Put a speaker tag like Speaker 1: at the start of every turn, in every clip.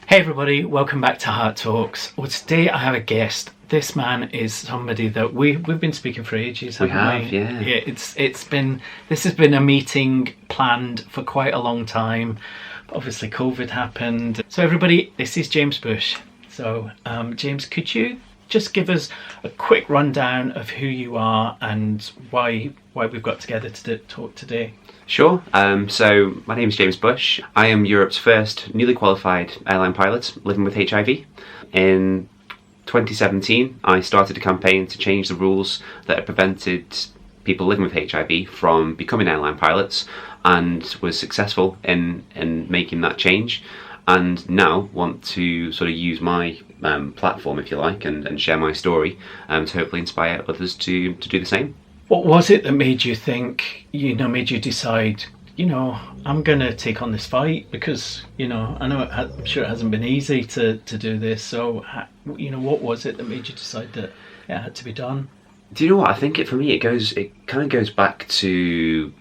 Speaker 1: Hey everybody, welcome back to Hart Talks. Well, today I have a guest. This man is somebody that we've been speaking for ages, haven't we?
Speaker 2: Yeah.
Speaker 1: This has been a meeting planned for quite a long time. Obviously COVID happened. So everybody, this is James Bushe. So James, could you just give us a quick rundown of who you are and why we've got together to talk today?
Speaker 2: Sure. So my name is James Bushe. I am Europe's first newly qualified airline pilot living with HIV. In 2017, I started a campaign to change the rules that had prevented people living with HIV from becoming airline pilots, and was successful in making that change. And now want to sort of use my platform, if you like, and share my story to hopefully inspire others to do the same.
Speaker 1: What was it that made you think, made you decide, I'm going to take on this fight? Because, I'm sure it hasn't been easy to do this. So, what was it that made you decide that it had to be done?
Speaker 2: Do you know what? I think for me, it kind of goes back to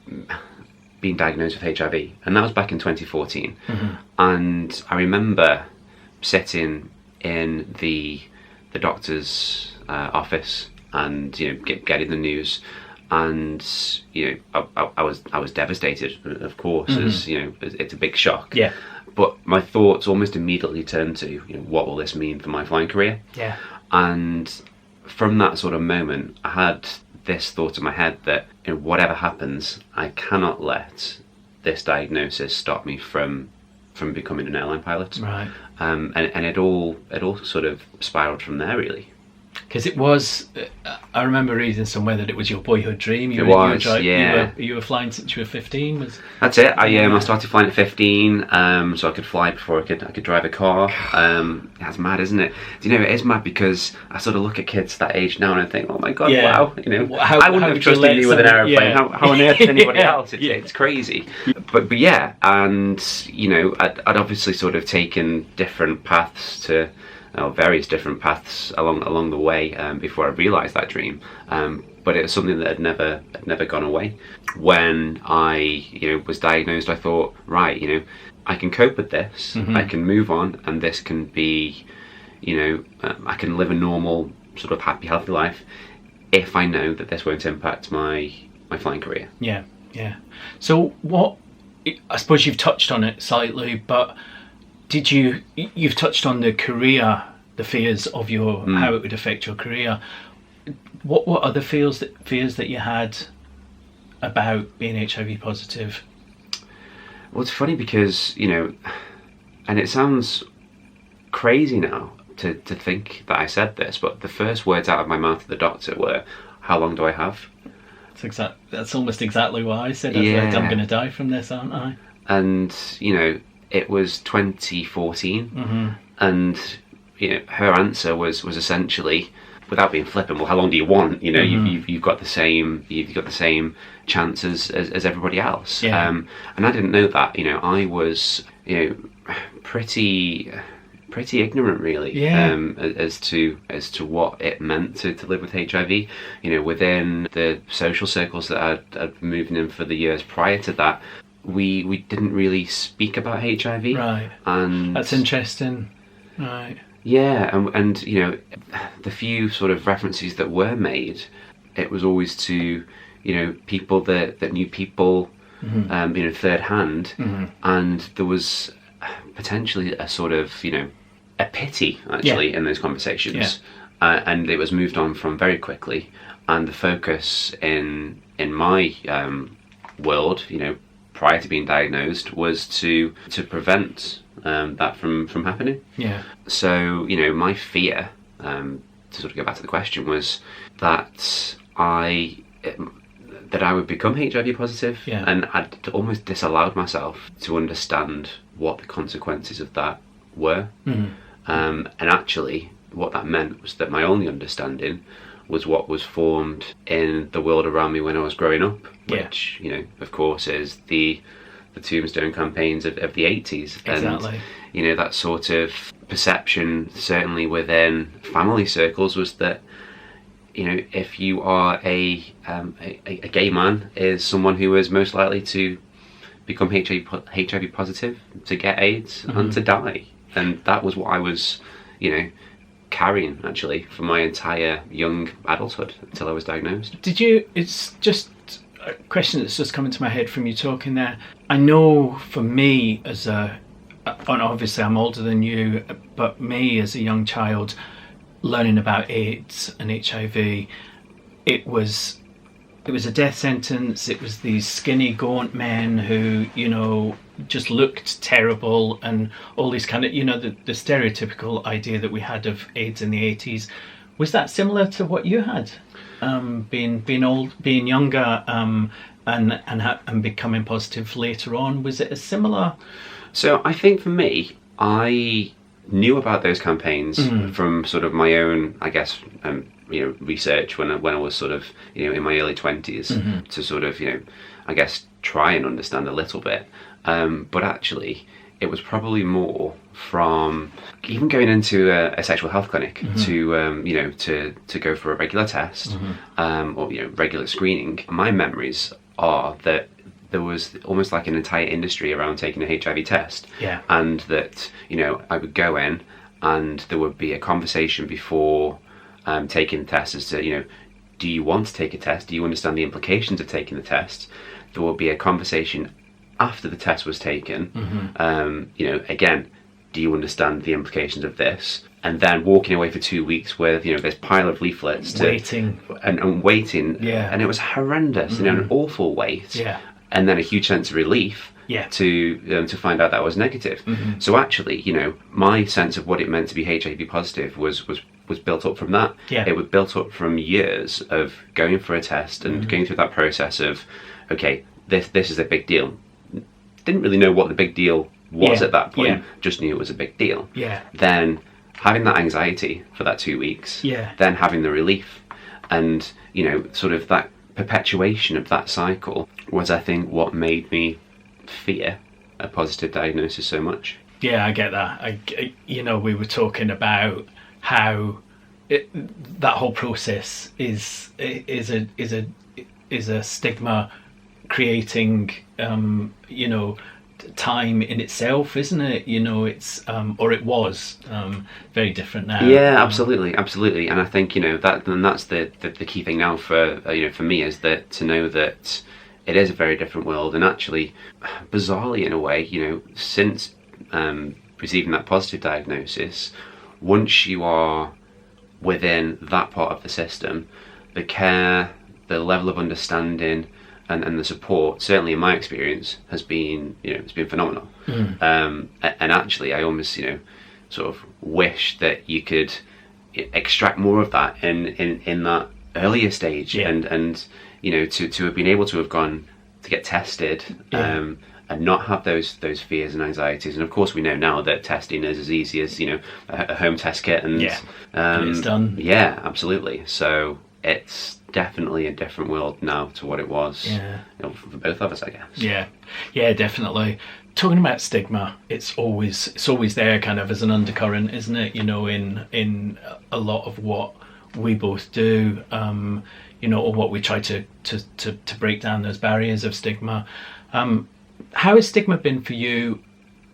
Speaker 2: being diagnosed with HIV. And that was back in 2014. Mm-hmm. And I remember sitting in the doctor's office and getting the news, and I was devastated, of course. Mm-hmm. As it's a big shock.
Speaker 1: Yeah.
Speaker 2: But my thoughts almost immediately turned to what will this mean for my flying career?
Speaker 1: Yeah.
Speaker 2: And from that sort of moment, I had this thought in my head that whatever happens, I cannot let this diagnosis stop me from becoming an airline pilot.
Speaker 1: Right.
Speaker 2: And it all sort of spiraled from there, really.
Speaker 1: Because it was, I remember reading somewhere that it was your boyhood dream. You were flying since you were 15.
Speaker 2: That's it. I started flying at 15, so I could fly before I could drive a car. That's mad, isn't it? Do you know, it is mad, because I sort of look at kids that age now and I think, oh my god, wow, I wouldn't have trusted you with an aeroplane. Yeah. How on earth anybody else? It's crazy. But yeah, and I'd obviously sort of taken different paths to. Various different paths along the way before I realised that dream, but it was something that had never gone away. When I was diagnosed, I thought, right, I can cope with this. Mm-hmm. I can move on, and this can be, I can live a normal sort of happy, healthy life if I know that this won't impact my flying career.
Speaker 1: Yeah. So I suppose you've touched on it slightly, but you've touched on the career, the fears of how it would affect your career. What other fears that you had about being HIV positive?
Speaker 2: Well, it's funny because, and it sounds crazy now to think that I said this, but the first words out of my mouth to the doctor were, "How long do I have?"
Speaker 1: That's almost exactly what I said. I'm going to die from this, aren't I?
Speaker 2: And, it was 2014, mm-hmm. and her answer was essentially, without being flippant, well, how long do you want? Mm-hmm. you've got the same chances as everybody else.
Speaker 1: Yeah.
Speaker 2: And I didn't know that. I was pretty ignorant, really.
Speaker 1: Yeah.
Speaker 2: As to what it meant to live with HIV. Within the social circles that I'd been moving in for the years prior to that, we didn't really speak about HIV.
Speaker 1: Right.
Speaker 2: And
Speaker 1: that's interesting. Right.
Speaker 2: Yeah, and the few sort of references that were made, it was always to people that knew people, mm-hmm. Third hand, mm-hmm. and there was potentially a sort of a pity actually in those conversations, and it was moved on from very quickly. And the focus in my world, prior to being diagnosed, was to prevent that from happening.
Speaker 1: Yeah.
Speaker 2: So my fear, to sort of go back to the question, was that I would become HIV positive, and I'd almost disallowed myself to understand what the consequences of that were. Mm-hmm. And actually, what that meant was that my only understanding was what was formed in the world around me when I was growing up, which, of course, is the tombstone campaigns of the 80s.
Speaker 1: Exactly.
Speaker 2: And, that sort of perception, certainly within family circles, was that, if you are a gay man, is someone who is most likely to become HIV positive, to get AIDS, mm-hmm. and to die. and that was what I was, carrying actually for my entire young adulthood until I was diagnosed.
Speaker 1: It's just a question that's just come into my head from you talking there. I know for me and obviously I'm older than you, but me as a young child learning about AIDS and HIV, it was a death sentence. It was these skinny, gaunt men who, just looked terrible, and all these kind of, the stereotypical idea that we had of AIDS in the 80s. Was that similar to what you had, being old, being younger, and becoming positive later on? Was it a similar?
Speaker 2: So I think for me, I knew about those campaigns from sort of my own, I guess, research when I was sort of, in my early 20s to sort of, I guess, try and understand a little bit. But actually, it was probably more from even going into a sexual health clinic to go for a regular test or regular screening. My memories are that there was almost like an entire industry around taking a HIV test, and that I would go in and there would be a conversation before taking the test as to do you want to take a test? Do you understand the implications of taking the test? There will be a conversation after the test was taken. Again, do you understand the implications of this? And then walking away for 2 weeks with this pile of leaflets
Speaker 1: waiting,
Speaker 2: and it was horrendous. An awful wait, and then a huge sense of relief. To find out that was negative. So actually, my sense of what it meant to be HIV positive was built up from that. It was built up from years of going for a test and going through that process of, okay, this is a big deal. Didn't really know what the big deal was at that point. Just knew it was a big deal. Then having that anxiety for that 2 weeks. Then having the relief, and sort of that perpetuation of that cycle was, I think, what made me fear a positive diagnosis so much.
Speaker 1: Yeah, I get that. We were talking about how that whole process is a stigma creating, time in itself, isn't it? It's or it was very different now.
Speaker 2: Yeah, absolutely, and I think that's the key thing now for for me, is that to know that it is a very different world. And actually, bizarrely in a way, since receiving that positive diagnosis, once you are within that part of the system, the care, the level of understanding and the support, certainly in my experience, has been it's been phenomenal. And actually, I almost sort of wish that you could extract more of that in that earlier stage, and to have been able to have gone to get tested, and not have those fears and anxieties. And of course, we know now that testing is as easy as a home test kit, and
Speaker 1: it's done.
Speaker 2: Yeah, absolutely. So it's definitely a different world now to what it was for both of us, I guess.
Speaker 1: Yeah, definitely. Talking about stigma, it's always there, kind of as an undercurrent, isn't it? In a lot of what we both do, or what we try to break down those barriers of stigma. How has stigma been for you,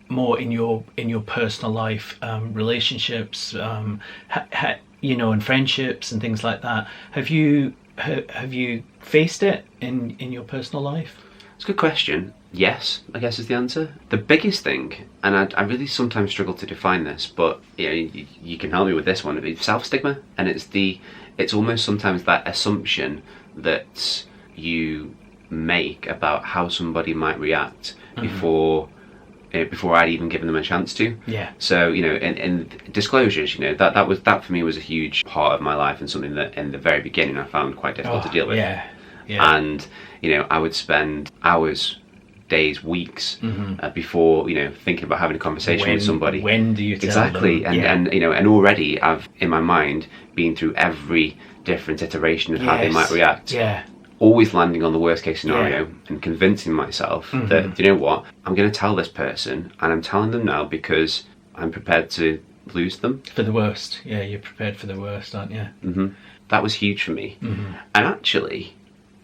Speaker 1: more in your personal life, relationships, and friendships and things like that? Have you faced it in your personal life?
Speaker 2: It's a good question. Yes, I guess is the answer. The biggest thing, and I really sometimes struggle to define this, but you can help me with this one. It's self-stigma, and it's almost sometimes that assumption that you make about how somebody might react before I'd even given them a chance to. So in disclosures, that for me was a huge part of my life, and something that in the very beginning I found quite difficult to deal with. And I would spend hours, days, weeks before thinking about having a conversation with somebody.
Speaker 1: When do you tell
Speaker 2: exactly
Speaker 1: them?
Speaker 2: And already I've in my mind been through every different iteration of how they might react, always landing on the worst case scenario and convincing myself that what, I'm going to tell this person, and I'm telling them now because I'm prepared to lose them.
Speaker 1: For the worst. You're prepared for the worst, aren't you?
Speaker 2: That was huge for me. And actually,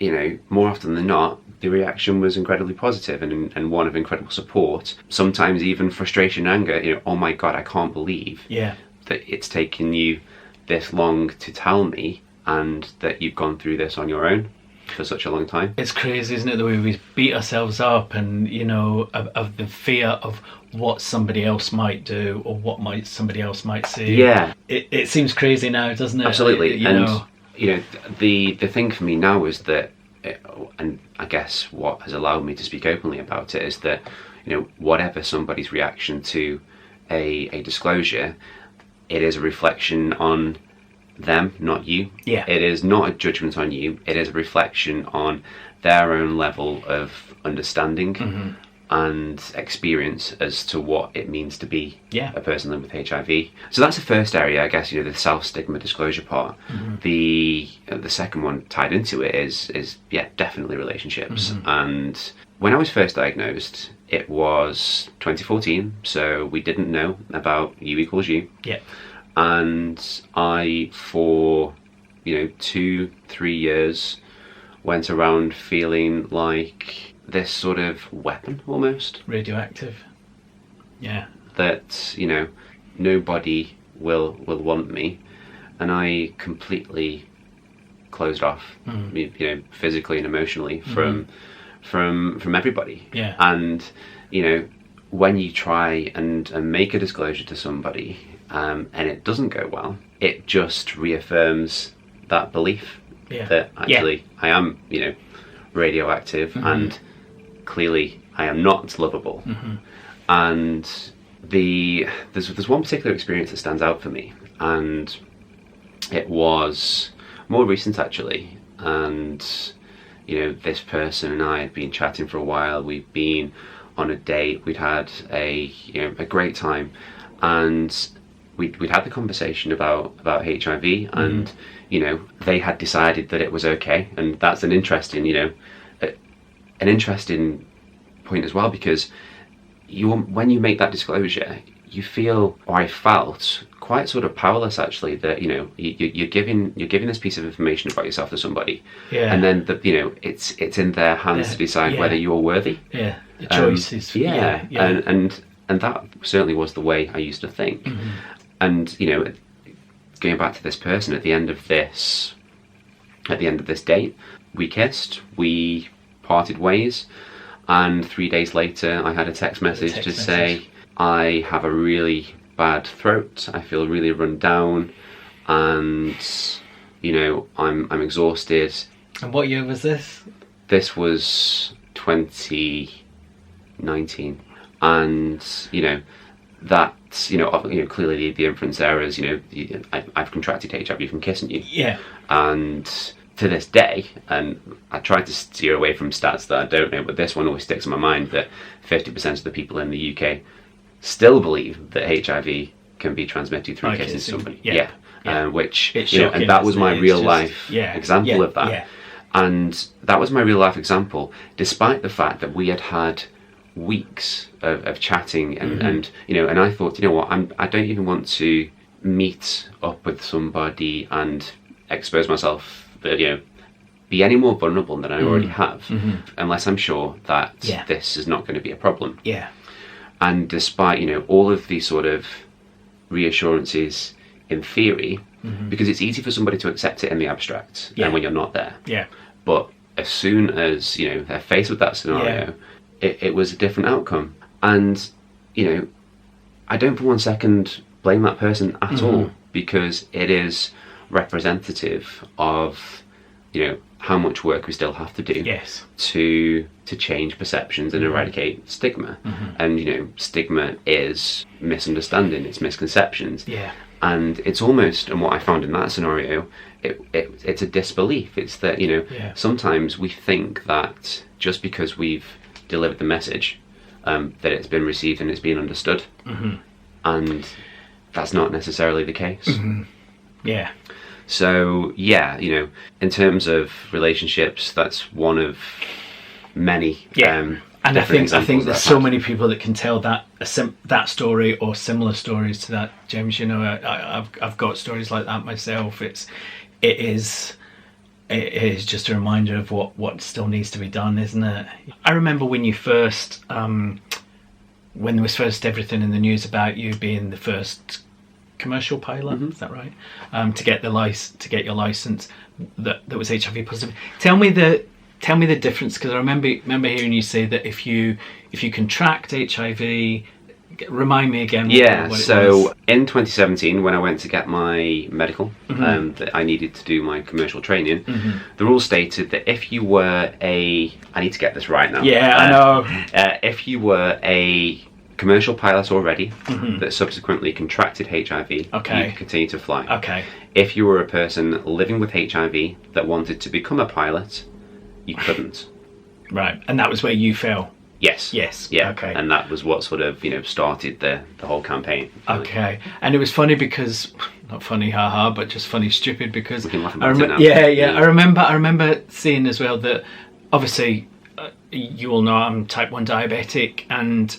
Speaker 2: you know, more often than not, the reaction was incredibly positive and one of incredible support. Sometimes even frustration and anger, you know, oh my God, I can't believe that it's taken you this long to tell me, and that you've gone through this on your own for such a long time.
Speaker 1: It's crazy, isn't it, the way we beat ourselves up, and, you know, of the fear of what somebody else might do or what somebody else might see.
Speaker 2: Yeah.
Speaker 1: It seems crazy now, doesn't it?
Speaker 2: Absolutely.
Speaker 1: You know,
Speaker 2: the thing for me now is that, and I guess what has allowed me to speak openly about it is that, you know, whatever somebody's reaction to a disclosure, it is a reflection on them, not you.
Speaker 1: Yeah.
Speaker 2: It is not a judgment on you. It is a reflection on their own level of understanding and experience as to what it means to be a person living with HIV. So that's the first area, I guess, you know, the self-stigma disclosure part. The second one tied into it is definitely relationships. And when I was first diagnosed, it was 2014, so we didn't know about U equals U.
Speaker 1: Yeah.
Speaker 2: And I, for, you know, 2-3 years, went around feeling like this sort of weapon, almost.
Speaker 1: Radioactive. Yeah.
Speaker 2: That, you know, nobody will want me. And I completely closed off, you know, physically and emotionally from everybody.
Speaker 1: Yeah.
Speaker 2: And, you know, when you try and make a disclosure to somebody, and it doesn't go well, it just reaffirms that belief that actually I am, you know, radioactive, and clearly I am not lovable. And there's one particular experience that stands out for me, and it was more recent actually. And, you know, this person and I had been chatting for a while. We'd been on a date. We'd had a great time, and we'd had the conversation about HIV, and you know, they had decided that it was okay, and that's an interesting, you know, an interesting point as well, because when you make that disclosure, you feel, or I felt, quite sort of powerless actually, that, you know, you're giving this piece of information about yourself to somebody, and then you know, it's in their hands to decide whether you're worthy.
Speaker 1: The choices.
Speaker 2: And that certainly was the way I used to think. And, you know, going back to this person, at the end of this date, we kissed, we parted ways, and 3 days later I had a text message to say, I have a really bad throat, I feel really run down, and, you know, I'm exhausted. And
Speaker 1: what year was this?
Speaker 2: This was 2019. And, you know, that, you know, clearly the inference there is, you know, I've contracted HIV from kissing you.
Speaker 1: Yeah.
Speaker 2: And to this day, and I try to steer away from stats that I don't know, but this one always sticks in my mind, that 50% of the people in the UK still believe that HIV can be transmitted through kissing somebody. Which, you know, and that was my real life example of that. Yeah. And that was my real life example, despite the fact that we had weeks of chatting, and you know, and I thought, you know what, I don't even want to meet up with somebody and expose myself, you know, be any more vulnerable than I already have, unless I'm sure that this is not going to be a problem. And despite, you know, all of these sort of reassurances in theory, because it's easy for somebody to accept it in the abstract, and when you're not there. But as soon as, you know, they're faced with that scenario, it was a different outcome. And, you know, I don't for one second blame that person at all, because it is representative of, you know, how much work we still have to do to change perceptions and eradicate stigma. And, you know, stigma is misunderstanding, it's misconceptions. And it's almost, and what I found in that scenario, it's a disbelief. It's that, you know, sometimes we think that just because we've delivered the message, that it's been received and it's been understood, and that's not necessarily the case. So you know, in terms of relationships, that's one of many. And
Speaker 1: I think there's so many people that can tell that story or similar stories to that, James. You know, I've got stories like that myself. It is it is just a reminder of what still needs to be done, isn't it? I remember when you first, when there was first everything in the news about you being the first commercial pilot, is that right? To get your license that was HIV positive. Tell me the difference, because I remember hearing you say that if you contract HIV, remind me again. What it was.
Speaker 2: In 2017, when I went to get my medical, that I needed to do my commercial training, the rule stated that if you were I need to get this right now.
Speaker 1: Yeah, I know.
Speaker 2: If you were a commercial pilot already that subsequently contracted HIV, you could continue to fly.
Speaker 1: Okay.
Speaker 2: If you were a person living with HIV that wanted to become a pilot, you couldn't.
Speaker 1: Right, and that was where you fell.
Speaker 2: Yes. Yeah.
Speaker 1: Okay.
Speaker 2: And that was what sort of started the whole campaign.
Speaker 1: Okay. And it was funny because, not funny, haha, but just funny, stupid, because
Speaker 2: we can laugh about it now.
Speaker 1: I remember seeing as well that obviously you all know I'm type 1 diabetic, and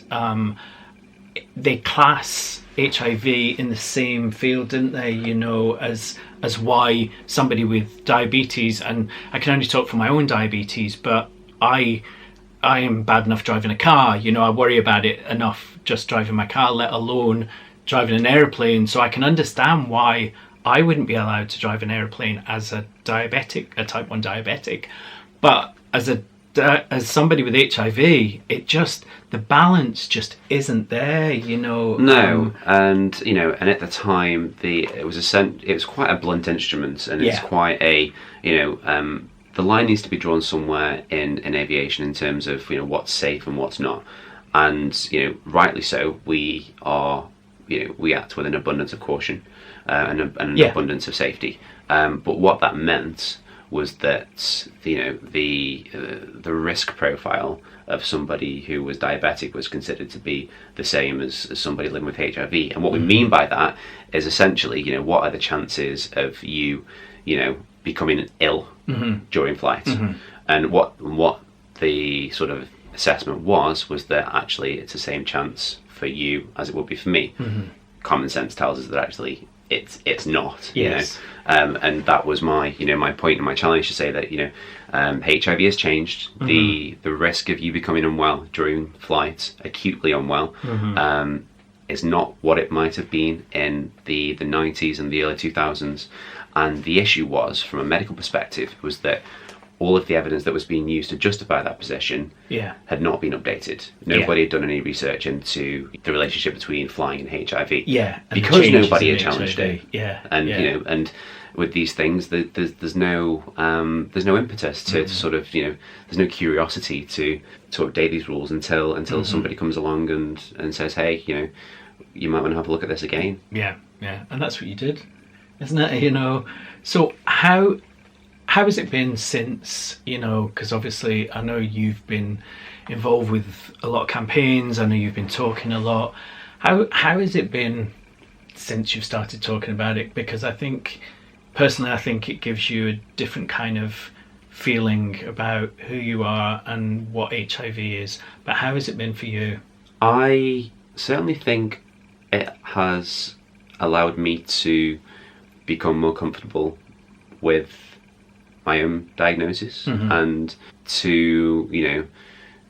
Speaker 1: they class HIV in the same field, didn't they? As why somebody with diabetes, and I can only talk for my own diabetes, but I am bad enough driving a car. I worry about it enough just driving my car, let alone driving an airplane. So I can understand why I wouldn't be allowed to drive an airplane as a diabetic, a type 1 diabetic. But as somebody with HIV, the balance just isn't there,
Speaker 2: No, and at the time it was quite a blunt instrument, and it's quite a the line needs to be drawn somewhere in aviation in terms of what's safe and what's not, and rightly so. We act with an abundance of caution and an abundance of safety. But what that meant was that the risk profile of somebody who was diabetic was considered to be the same as somebody living with HIV. And what we mean by that is essentially, what are the chances of you becoming ill during flight? And what the sort of assessment was that actually it's the same chance for you as it would be for me. Common sense tells us that actually it's not.
Speaker 1: Yes.
Speaker 2: And that was my my point and my challenge to say that HIV has changed. The risk of you becoming unwell during flight, acutely unwell, is not what it might have been in the 90s and the early 2000s. And the issue was, from a medical perspective, was that all of the evidence that was being used to justify that position had not been updated. Nobody had done any research into the relationship between flying and HIV.
Speaker 1: Yeah, and
Speaker 2: because nobody had challenged it.
Speaker 1: Yeah,
Speaker 2: and and with these things, there's no impetus to sort of there's no curiosity to update these rules until somebody comes along and says, hey, you might want to have a look at this again.
Speaker 1: Yeah, and that's what you did, isn't it? So how has it been since, because obviously I know you've been involved with a lot of campaigns, I know you've been talking a lot. How has it been since you've started talking about it? Because personally I think it gives you a different kind of feeling about who you are and what HIV is. But how has it been for you?
Speaker 2: I certainly think it has allowed me to become more comfortable with my own diagnosis, and to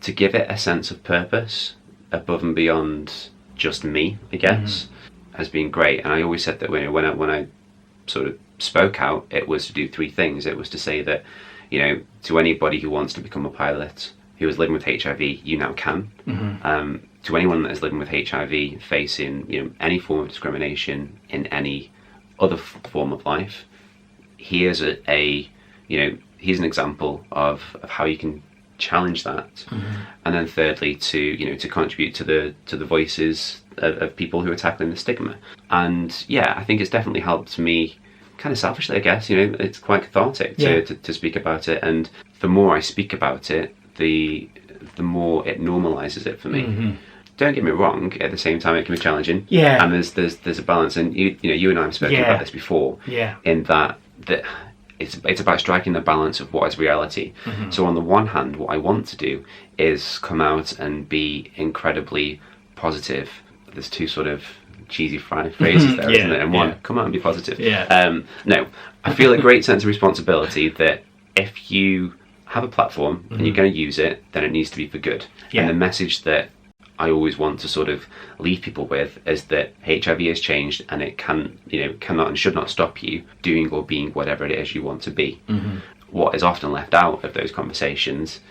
Speaker 2: give it a sense of purpose above and beyond just me, I guess, has been great. And I always said that when I sort of spoke out, it was to do three things. It was to say that to anybody who wants to become a pilot who is living with HIV, you now can. To anyone that is living with HIV facing any form of discrimination in any other form of life, here's here's an example of how you can challenge that. And then thirdly, to contribute to the voices of people who are tackling the stigma. And I think it's definitely helped me, kind of selfishly, I guess. It's quite cathartic to speak about it, and the more I speak about it, the more it normalizes it for me. Don't get me wrong, at the same time it can be challenging. And there's a balance, and you and I have spoken about this before. In that it's about striking the balance of what is reality. So on the one hand, what I want to do is come out and be incredibly positive. There's two sort of cheesy phrases there, isn't it? And one, come out and be positive. No, I feel a great sense of responsibility that if you have a platform and you're going to use it, then it needs to be for good. And the message that I always want to sort of leave people with is that HIV has changed, and it cannot and should not stop you doing or being whatever it is you want to be. What is often left out of those conversations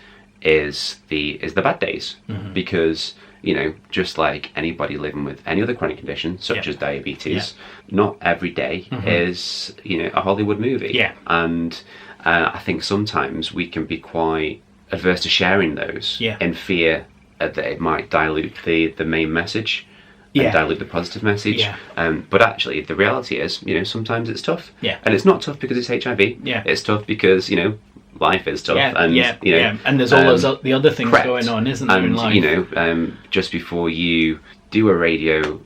Speaker 2: is the bad days, because just like anybody living with any other chronic condition such as diabetes, not every day is a Hollywood movie. And I think sometimes we can be quite adverse to sharing those in fear that it might dilute the main message and dilute the positive message. But actually the reality is, sometimes it's tough. And it's not tough because it's HIV. It's tough because, life is tough. And
Speaker 1: and there's all those the other things going on, isn't there, in life?
Speaker 2: Just before you do a radio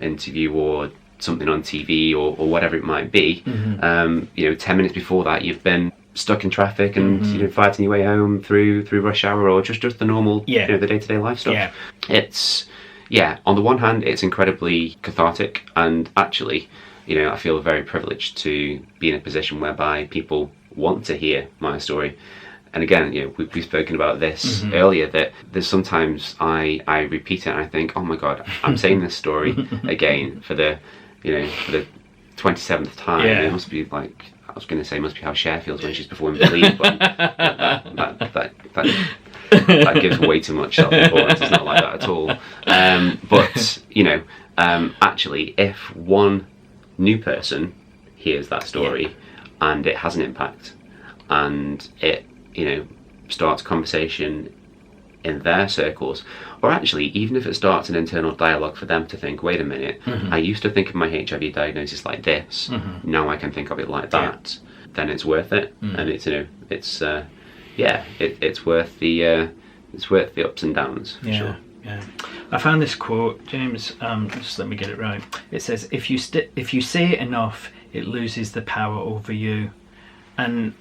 Speaker 2: interview or something on TV or whatever it might be, 10 minutes before that you've been stuck in traffic and fighting your way home through rush hour, or just the normal the day-to-day life stuff. It's on the one hand it's incredibly cathartic, and actually I feel very privileged to be in a position whereby people want to hear my story. And again, we've spoken about this earlier, that there's sometimes I repeat it and I think, oh my god, I'm saying this story again for the 27th time. It must be like, I was going to say, must be how Cher feels when she's performing Believe, but that gives way too much self-importance. It's not like that at all. But actually, if one new person hears that story and it has an impact, and it starts a conversation in their circles, or actually even if it starts an internal dialogue for them to think, wait a minute, I used to think of my HIV diagnosis like this, now I can think of it like that, then it's worth it. And it's it's worth the ups and downs, for sure.
Speaker 1: I found this quote, James, just let me get it right. It says, if you say it enough, it loses the power over you. And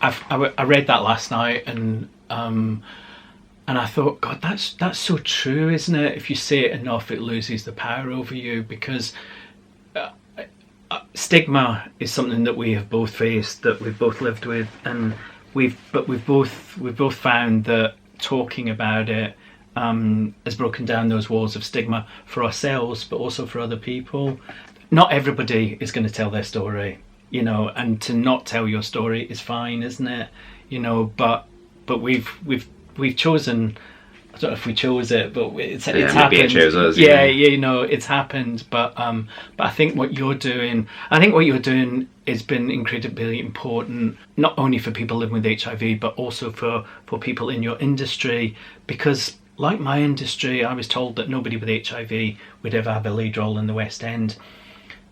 Speaker 1: I read that last night, and I thought, God, that's so true, isn't it? If you say it enough, it loses the power over you, because stigma is something that we have both faced, that we've both lived with, and we've both found that talking about it has broken down those walls of stigma for ourselves, but also for other people. Not everybody is going to tell their story, and to not tell your story is fine, isn't it? But we've chosen. I don't know if we chose it, but it's happened.
Speaker 2: Maybe it chose us.
Speaker 1: It's happened. But I think what you're doing has been incredibly important, not only for people living with HIV, but also for people in your industry. Because like my industry, I was told that nobody with HIV would ever have a lead role in the West End.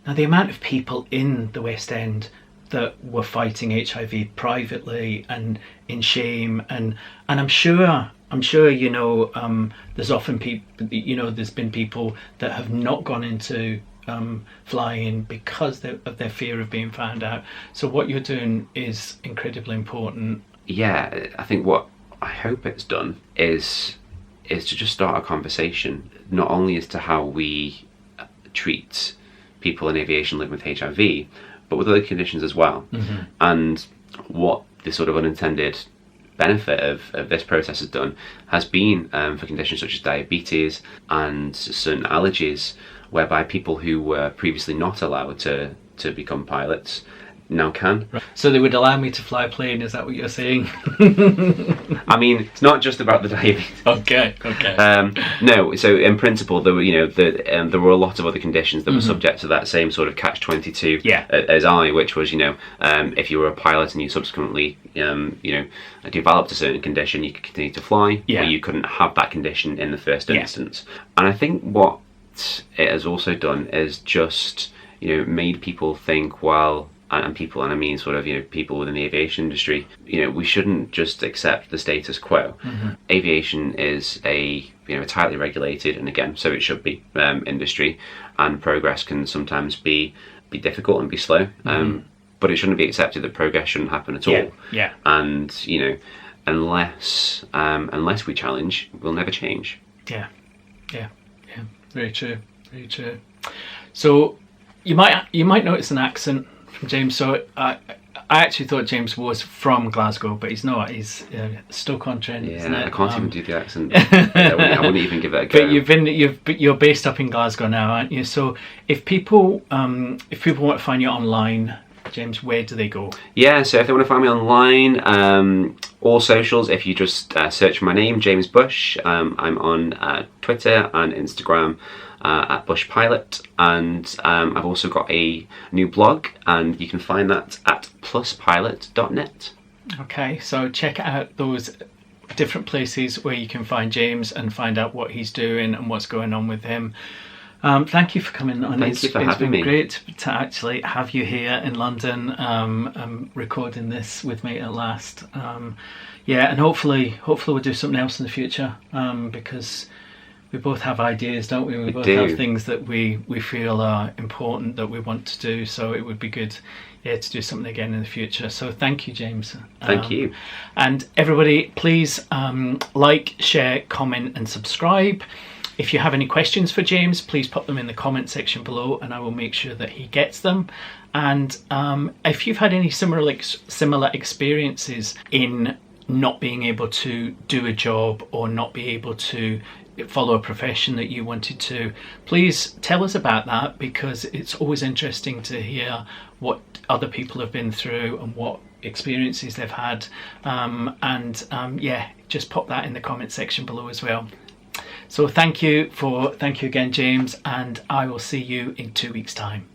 Speaker 1: Now, the amount of people in the West End that were fighting HIV privately and in shame, and I'm sure there's often people, there's been people that have not gone into flying because of their fear of being found out. So what you're doing is incredibly important.
Speaker 2: Yeah, I think what I hope it's done is to just start a conversation, not only as to how we treat people in aviation living with HIV, but with other conditions as well. And what the sort of unintended benefit of this process has done has been for conditions such as diabetes and certain allergies, whereby people who were previously not allowed to become pilots now can.
Speaker 1: Right. So they would allow me to fly a plane, is that what you're saying?
Speaker 2: I mean, it's not just about the diabetes.
Speaker 1: Okay.
Speaker 2: No, so in principle, there were there were a lot of other conditions that were subject to that same sort of catch-22 as which was if you were a pilot and you subsequently developed a certain condition, you could continue to fly, but you couldn't have that condition in the first instance. And I think what it has also done is just made people think, well, and people, and I mean sort of people within the aviation industry, we shouldn't just accept the status quo. Aviation is a tightly regulated, and again, so it should be, industry, and progress can sometimes be difficult and be slow. But it shouldn't be accepted that progress shouldn't happen at all. And unless we challenge, we'll never change.
Speaker 1: Yeah. Very true. So you might notice an accent from James. So I actually thought James was from Glasgow, but he's not. He's Stoke-on-Trent, isn't it?
Speaker 2: I can't even do the accent. I wouldn't even give it a go.
Speaker 1: But you're based up in Glasgow now, aren't you? So if people want to find you online, James, where do they go?
Speaker 2: Yeah, so if they want to find me online, all socials, if you just search my name, James Bushe, I'm on Twitter and Instagram at Bush Pilot, and I've also got a new blog, and you can find that at pluspilot.net. Okay, so check out those different places where you can find James and find out what he's doing and what's going on with him. Thank you for coming on. Thank you for having me.
Speaker 1: It's been great to actually have you here in London, recording this with me at last. And hopefully we'll do something else in the future, because we both have ideas, don't we? We both have things that we feel are important that we want to do. So it would be good, to do something again in the future. So thank you, James.
Speaker 2: Thank you.
Speaker 1: And everybody, please like, share, comment, and subscribe. If you have any questions for James, please put them in the comment section below, and I will make sure that he gets them. And if you've had any similar experiences in not being able to do a job or not be able to follow a profession that you wanted to, please tell us about that, because it's always interesting to hear what other people have been through and what experiences they've had. Just pop that in the comment section below as well. So thank you again, James, and I will see you in 2 weeks' time.